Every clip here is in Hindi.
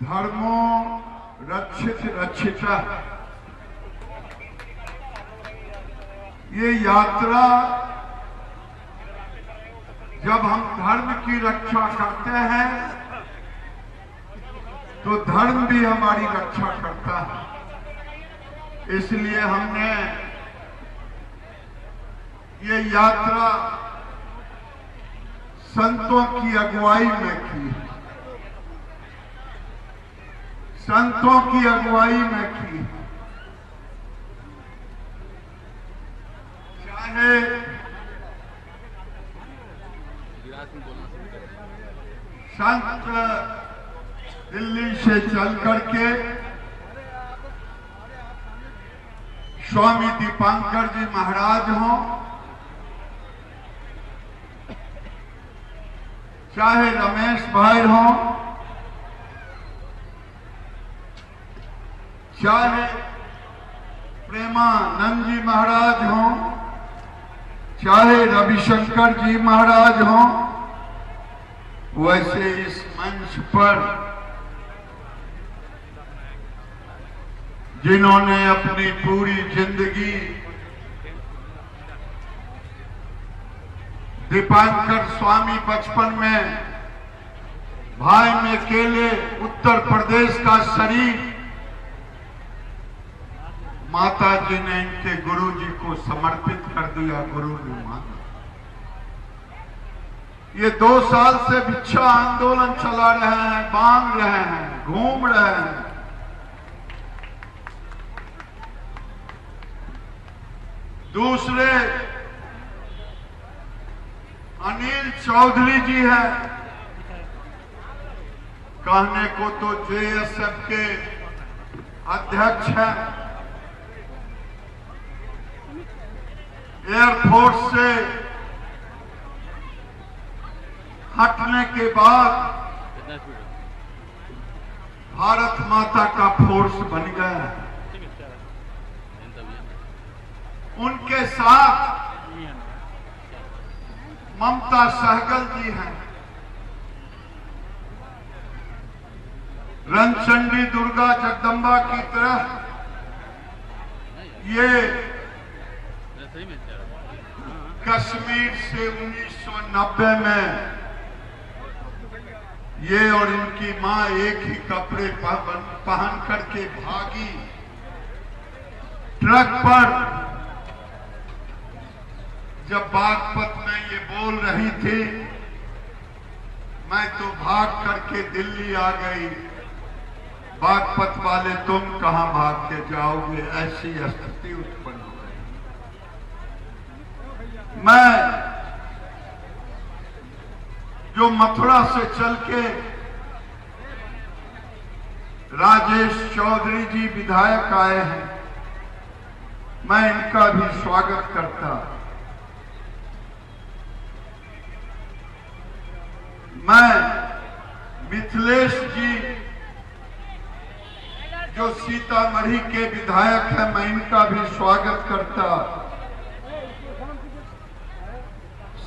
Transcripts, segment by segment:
धर्मो रक्षित रक्षिता। ये यात्रा जब हम धर्म की रक्षा करते हैं तो धर्म भी हमारी रक्षा करता है। इसलिए हमने ये यात्रा संतों की अगुवाई में की, संतों की अगुवाई में की। चाहे संत दिल्ली से चल करके स्वामी दीपांकर जी महाराज हों, चाहे रमेश भाई हों, चाहे प्रेमानंद जी महाराज हों, चाहे रविशंकर जी महाराज हों, वैसे इस मंच पर जिन्होंने अपनी पूरी जिंदगी दीपांकर स्वामी बचपन में भाई में केले उत्तर प्रदेश का शरीर माता जी ने इनके गुरु जी को समर्पित कर दिया। गुरु ने माना। ये 2 साल से भिक्षा आंदोलन चला रहे हैं, बांध रहे हैं, घूम रहे हैं। दूसरे अनिल चौधरी जी हैं, कहने को तो जेएसएफ के अध्यक्ष हैं। एयरफोर्स से हटने के बाद भारत माता का फोर्स बन गया। उनके साथ ममता सहगल जी हैं, रणचंडी दुर्गा जगदम्बा की तरह ये कश्मीर से 1990 में ये और इनकी मां एक ही कपड़े पहन करके भागी। ट्रक पर जब बागपत में ये बोल रही थी, मैं तो भाग करके दिल्ली आ गई, बागपत वाले तुम कहां भाग के जाओगे, ऐसी स्थिति उत्पन्न हो गई। मैं जो मथुरा से चल के राजेश चौधरी जी विधायक आए हैं, मैं इनका भी स्वागत करता। मैं मिथिलेश जी जो सीतामढ़ी के विधायक हैं, मैं इनका भी स्वागत करता।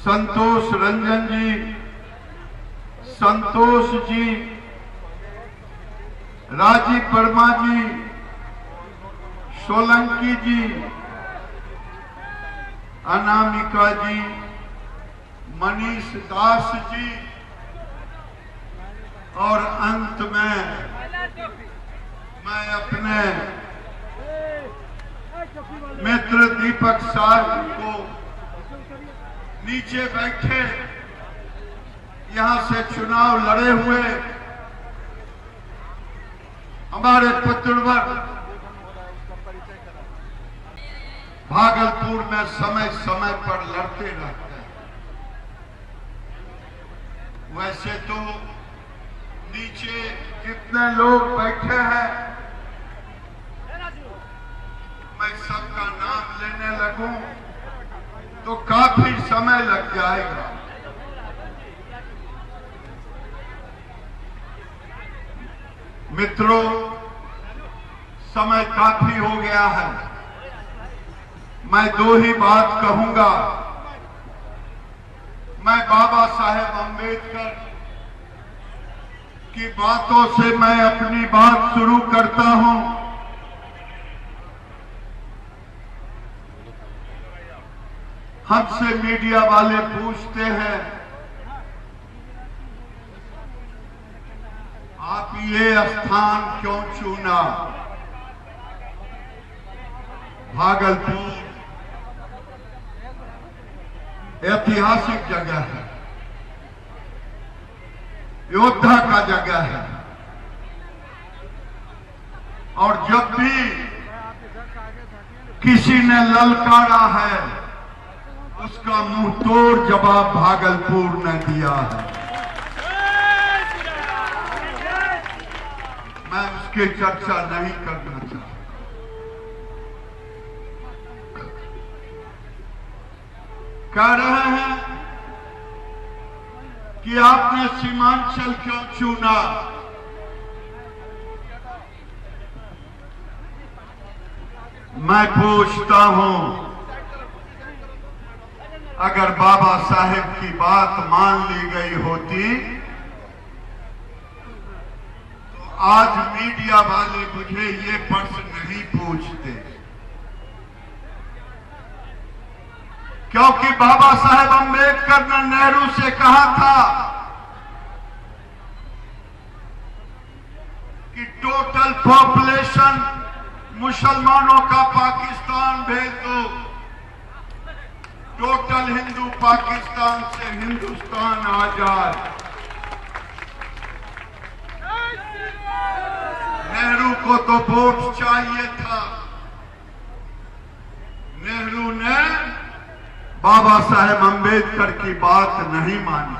संतोष रंजन जी, संतोष जी, राजीव वर्मा जी, सोलंकी जी, अनामिका जी, मनीष दास जी, और अंत में मैं अपने मित्र दीपक साहब को नीचे बैठे यहां से चुनाव लड़े हुए हमारे पुत्रवर भागलपुर में समय समय पर लड़ते रहते हैं। वैसे तो नीचे कितने लोग बैठे हैं, मैं सबका नाम लेने लगूं तो काफी समय लग जाएगा। मित्रों, समय काफी हो गया है। मैं 2 ही बात कहूंगा। मैं बाबा साहेब अम्बेडकर की बातों से मैं अपनी बात शुरू करता हूं। हमसे मीडिया वाले पूछते हैं, आप ये स्थान क्यों चुना? भागलपुर ऐतिहासिक जगह है, योद्धा का जगह है, और जब भी किसी ने ललकारा है उसका मुंह तोड़ जवाब भागलपुर ने दिया है। मैं उसकी चर्चा नहीं करना चाहता। कह रहे हैं कि आपने सीमांचल क्यों चुना? मैं पूछता हूं, अगर बाबा साहेब की बात मान ली गई होती तो आज मीडिया वाले मुझे ये प्रश्न नहीं पूछते, क्योंकि बाबा साहेब अम्बेडकर ने नेहरू से कहा था कि टोटल पॉपुलेशन मुसलमानों का पाकिस्तान भेज दो, टोटल हिंदू पाकिस्तान से हिंदुस्तान आ जाए। नेहरू को तो वोट चाहिए था, नेहरू ने बाबा साहेब अम्बेडकर की बात नहीं मानी।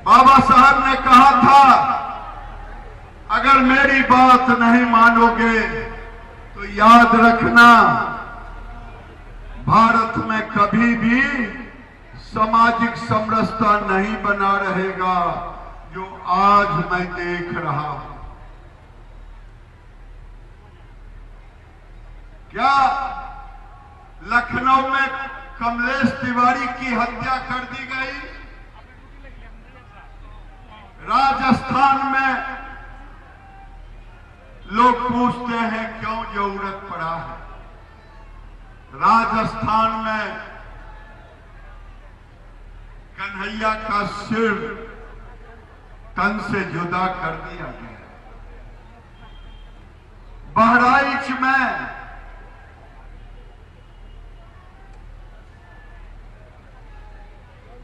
बाबा साहब ने कहा था, अगर मेरी बात नहीं मानोगे तो याद रखना, भारत में कभी भी सामाजिक समरसता नहीं बना रहेगा जो आज मैं देख रहा हूं। क्या लखनऊ में कमलेश तिवारी की हत्या कर दी गई? राजस्थान में लोग पूछते हैं क्यों जरूरत पड़ा है? राजस्थान में कन्हैया का सिर तन से जुदा कर दिया गया। बहराइच में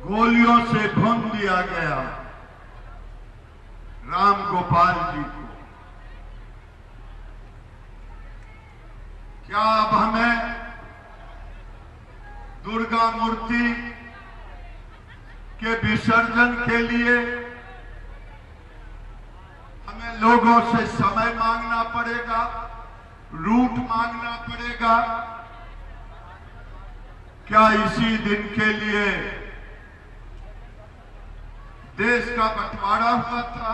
गोलियों से भून दिया गया राम गोपाल जी को। क्या अब हमें दुर्गा मूर्ति के विसर्जन के लिए हमें लोगों से समय मांगना पड़ेगा, रूट मांगना पड़ेगा? क्या इसी दिन के लिए देश का बंटवारा हुआ था,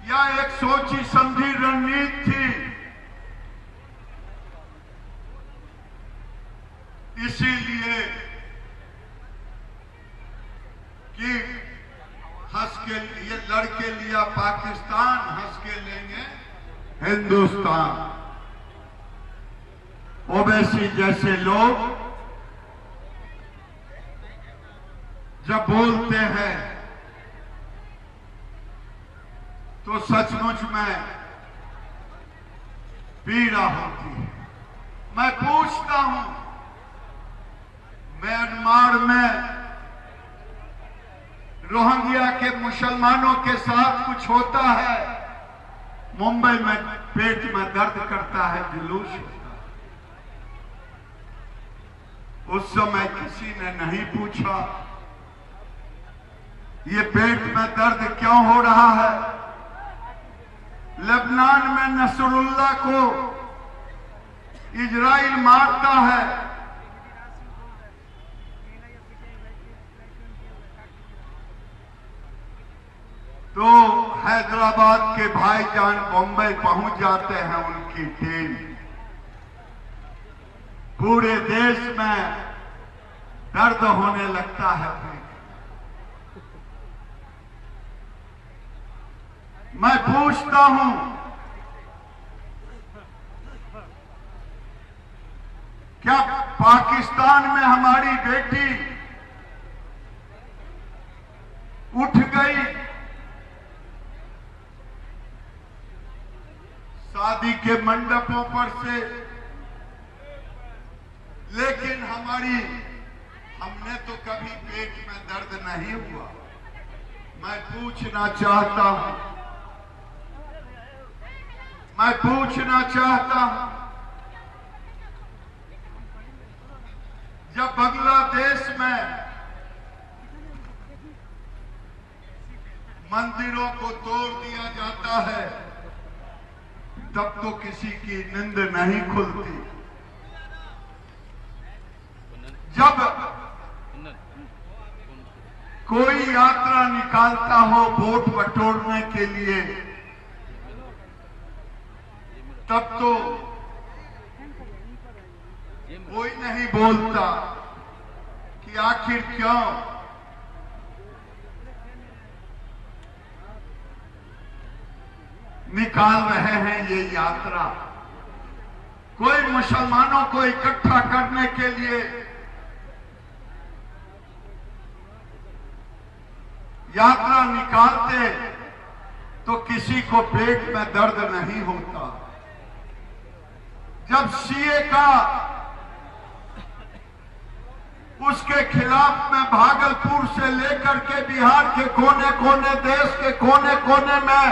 या एक सोची समझी रणनीति थी? इसीलिए कि हंस के लिए लड़के लिया पाकिस्तान, हंस के लेंगे हिंदुस्तान। ओवैसी जैसे लोग जब बोलते हैं तो सचमुच में पीड़ा होती है। मैं पूछता हूं, म्यांमार में रोहिंग्या के मुसलमानों के साथ कुछ होता है, मुंबई में पेट में दर्द करता है, जुलूस होता है। उस समय किसी ने नहीं पूछा ये पेट में दर्द क्यों हो रहा है। लेबनान में नसरुल्लाह को इजराइल मारता है, तो हैदराबाद के भाईजान बम्बई पहुंच जाते हैं उनकी टीम। पूरे देश में दर्द होने लगता है। मैं पूछता हूं, क्या पाकिस्तान में हमारी बेटी उठ गई? शादी के मंडपों पर से, लेकिन हमने तो कभी पेट में दर्द नहीं हुआ। मैं पूछना चाहता हूं, जब बांग्लादेश में मंदिरों को तोड़ दिया जाता है, तब तो किसी की नींद नहीं खुलती। जब कोई यात्रा निकालता हो वोट बटोरने के लिए, तब तो कोई नहीं बोलता कि आखिर क्यों। निकाल रहे हैं ये यात्रा। कोई मुसलमानों को इकट्ठा करने के लिए यात्रा निकालते तो किसी को पेट में दर्द नहीं होता। जब सीए का उसके खिलाफ में भागलपुर से लेकर के बिहार के कोने कोने, देश के कोने कोने में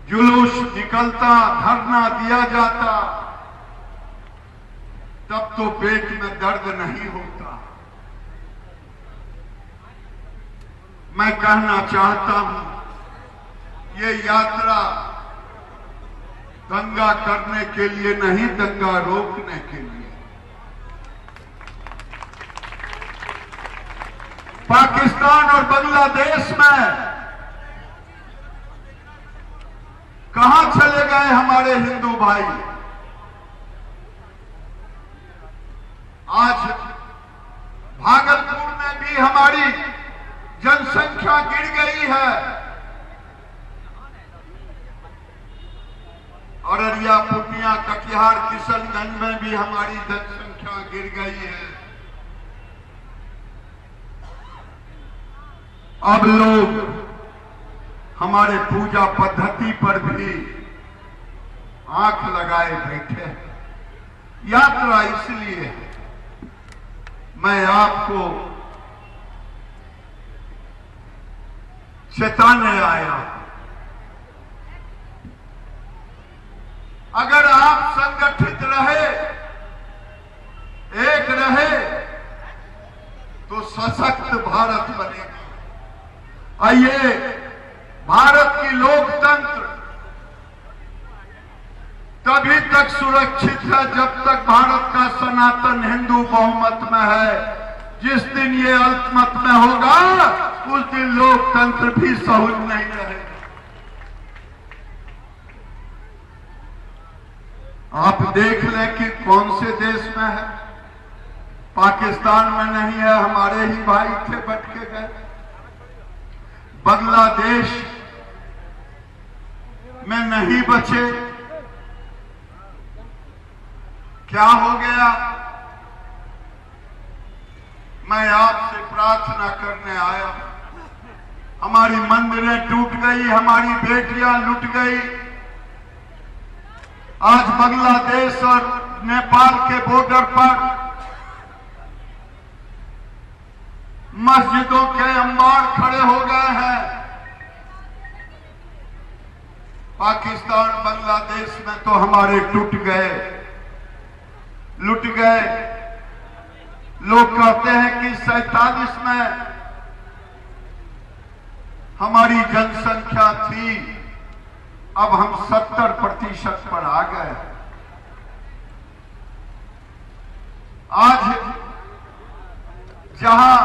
जुलूस निकलता, धरना दिया जाता, तब तो पेट में दर्द नहीं होता। मैं कहना चाहता हूं, ये यात्रा दंगा करने के लिए नहीं, दंगा रोकने के लिए। पाकिस्तान और बांग्लादेश में कहां चले गए हमारे हिंदू भाई? आज भागलपुर में भी हमारी जनसंख्या गिर गई है। अररिया, पूर्णिया, कटिहार, किशनगंज में भी हमारी जनसंख्या गिर गई है। अब लोग हमारे पूजा पद्धति पर भी आंख लगाए बैठे हैं। यात्रा इसलिए है, मैं आपको चेताने आया। अगर आप संगठित रहे, एक रहे, तो सशक्त भारत बनेगा। आइए, भारत की लोकतंत्र तभी तक सुरक्षित है जब तक भारत का सनातन हिंदू बहुमत में है। जिस दिन ये अल्पमत में होगा, उस दिन लोकतंत्र भी सहूल नहीं रहेगा। आप देख लें कि कौन से देश में है। पाकिस्तान में नहीं है, हमारे ही भाई थे, बट के गए। बांग्लादेश में नहीं बचे। क्या हो गया? मैं आपसे प्रार्थना करने आया। हमारी मंदिरें टूट गई, हमारी बेटियां लुट गई। आज बांग्लादेश और नेपाल के बॉर्डर पर मस्जिदों के अंबार खड़े हो गए हैं। पाकिस्तान, बांग्लादेश में तो हमारे टूट गए, लुट गए। लोग कहते हैं कि 47 में हमारी जनसंख्या थी, अब हम 70% पर आ गए। आज जहां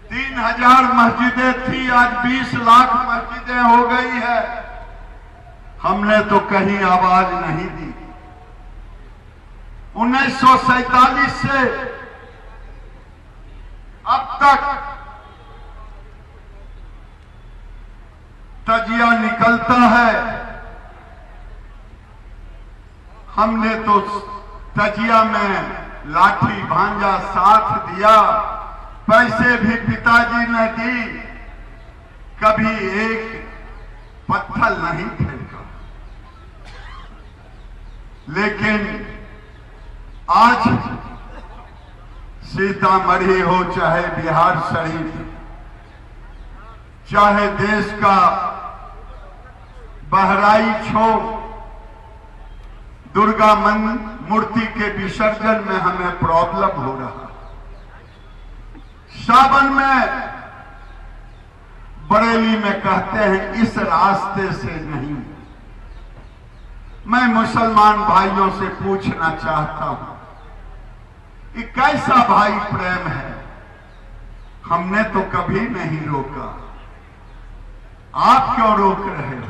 3000 मस्जिदें थी, आज 20 लाख मस्जिदें हो गई है। हमने तो कहीं आवाज नहीं दी। 1947 से अब तक निकलता है। हमने तो तजिया में लाठी भांजा साथ दिया, पैसे भी पिताजी ने दी, कभी एक पत्थर नहीं फेंका। लेकिन आज सीतामढ़ी हो चाहे बिहार शरीफ, चाहे देश का बहराइच हो, दुर्गा मूर्ति के विसर्जन में हमें प्रॉब्लम हो रहा। सावन में बरेली में कहते हैं इस रास्ते से नहीं। मैं मुसलमान भाइयों से पूछना चाहता हूं, ये कैसा भाई प्रेम है? हमने तो कभी नहीं रोका, आप क्यों रोक रहे हो?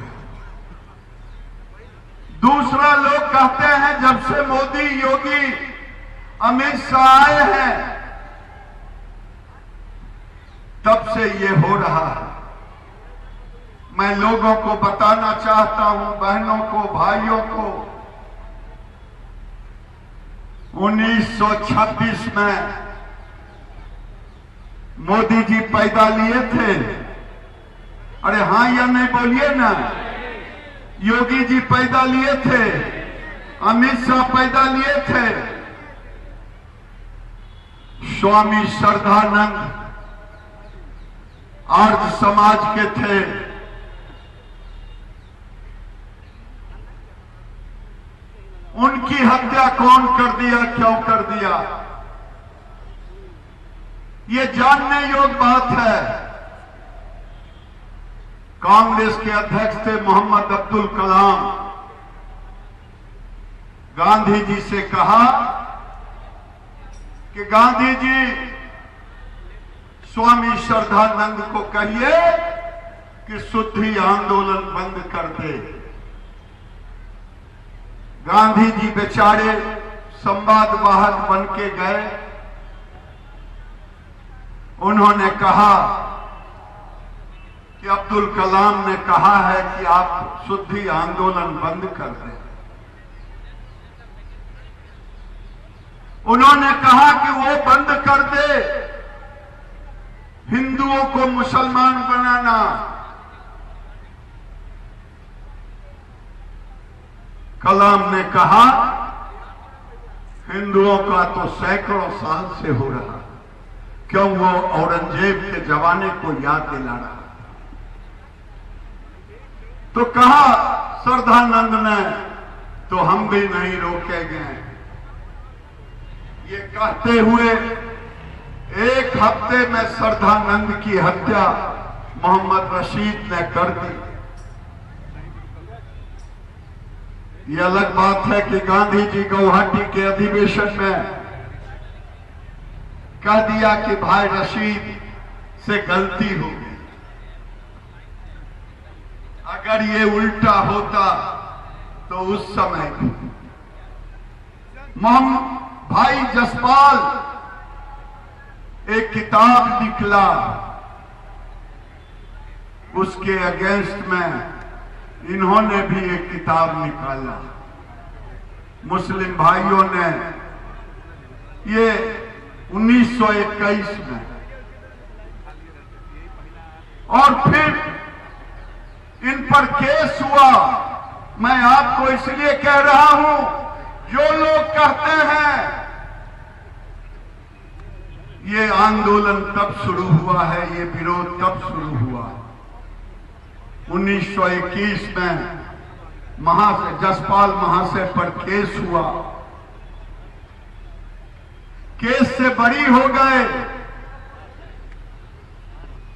दूसरा, लोग कहते हैं जब से मोदी, योगी, अमित शाह आए हैं तब से ये हो रहा है। मैं लोगों को बताना चाहता हूं, बहनों को, भाइयों को, 1926 में मोदी जी पैदा लिए थे। अरे हां या नहीं बोलिए ना। योगी जी पैदा लिए थे, अमित शाह पैदा लिए थे, स्वामी श्रद्धानंद आर्य समाज के थे। उनकी हत्या कौन कर दिया, क्यों कर दिया, ये जानने योग्य बात है। कांग्रेस के अध्यक्ष थे मोहम्मद अब्दुल कलाम। गांधी जी से कहा कि गांधी जी स्वामी श्रद्धानंद को कहिए कि शुद्धि आंदोलन बंद कर दे। गांधी जी बेचारे संवाद वाहक बन के गए। उन्होंने कहा कि अब्दुल कलाम ने कहा है कि आप शुद्धि आंदोलन बंद कर दें। उन्होंने कहा कि वो बंद कर दे, हिंदुओं को मुसलमान बनाना। कलाम ने कहा हिंदुओं का तो सैकड़ों साल से हो रहा, क्यों वो औरंगजेब के जमाने को याद दिला रहा। तो कहा श्रद्धानंद ने, तो हम भी नहीं रोके गए। ये कहते हुए एक हफ्ते में श्रद्धानंद की हत्या मोहम्मद रशीद ने कर दी। ये अलग बात है कि गांधी जी गुवाहाटी के अधिवेशन में कह दिया कि भाई रशीद से गलती हो गई। अगर ये उल्टा होता तो उस समय भाई जसपाल एक किताब निकला, उसके अगेंस्ट में इन्होंने भी एक किताब निकाला। मुस्लिम भाइयों ने ये 1921 में, और फिर इन पर केस हुआ। मैं आपको इसलिए कह रहा हूं, जो लोग कहते हैं ये आंदोलन तब शुरू हुआ है, ये विरोध तब शुरू हुआ 1921 में जसपाल महाशय पर केस हुआ। केस से बरी हो गए,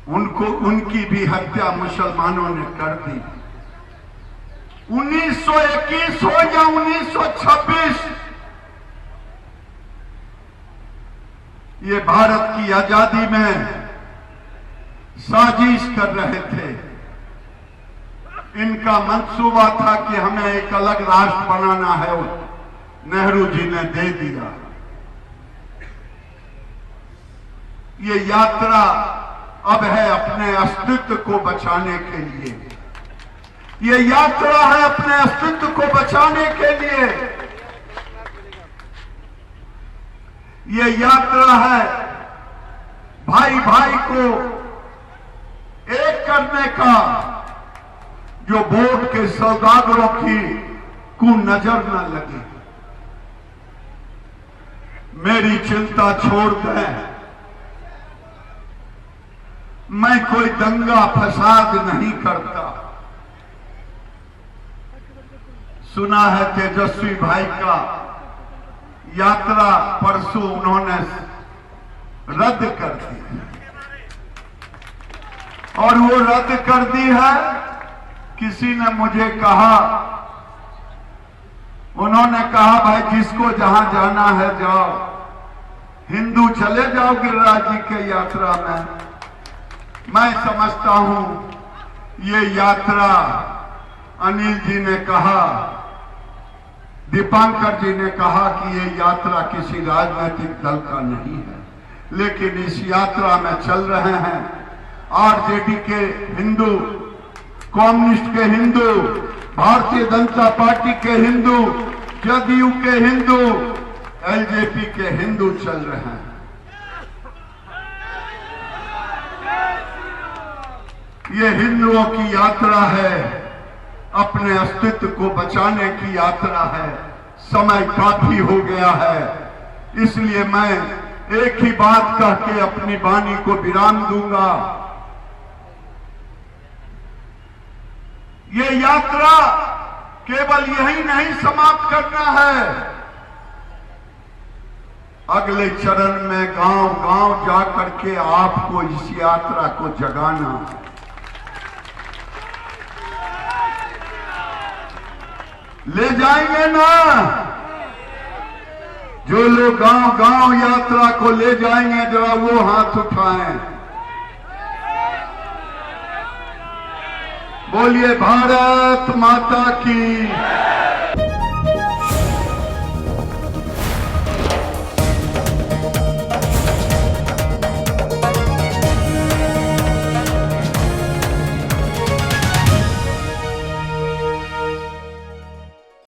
उनकी भी हत्या मुसलमानों ने कर दी। 1921 हो या 1926, ये भारत की आजादी में साजिश कर रहे थे। इनका मंसूबा था कि हमें एक अलग राष्ट्र बनाना है, नेहरू जी ने दे दिया। ये यात्रा अब है अपने अस्तित्व को बचाने के लिए। ये यात्रा है अपने अस्तित्व को बचाने के लिए। ये यात्रा है भाई भाई को एक करने का, जो वोट के सौदागरों की को नजर न लगे। मेरी चिंता छोड़ दें, मैं कोई दंगा फसाद नहीं करता। सुना है तेजस्वी भाई का यात्रा परसों उन्होंने रद्द कर दी है, और वो रद्द कर दी है। किसी ने मुझे कहा, उन्होंने कहा भाई जिसको जहां जाना है जाओ, हिंदू चले जाओ गिरिराज जी के यात्रा में। मैं समझता हूं ये यात्रा, अनिल जी ने कहा, दीपांकर जी ने कहा कि ये यात्रा किसी राजनीतिक दल का नहीं है, लेकिन इस यात्रा में चल रहे हैं आरजेडी के हिंदू, कम्युनिस्ट के हिंदू, भारतीय जनता पार्टी के हिंदू, जदयू के हिंदू, एलजेपी के हिंदू चल रहे हैं। ये हिंदुओं की यात्रा है, अपने अस्तित्व को बचाने की यात्रा है। समय काफी हो गया है, इसलिए मैं एक ही बात कह के अपनी वाणी को विराम दूंगा। ये यात्रा केवल यही नहीं समाप्त करना है, अगले चरण में गांव गांव जाकर के आपको इस यात्रा को जगाना है। ले जाएंगे ना? जो लोग गांव गांव यात्रा को ले जाएंगे जरा वो हाथ उठाएं। बोलिए भारत माता की।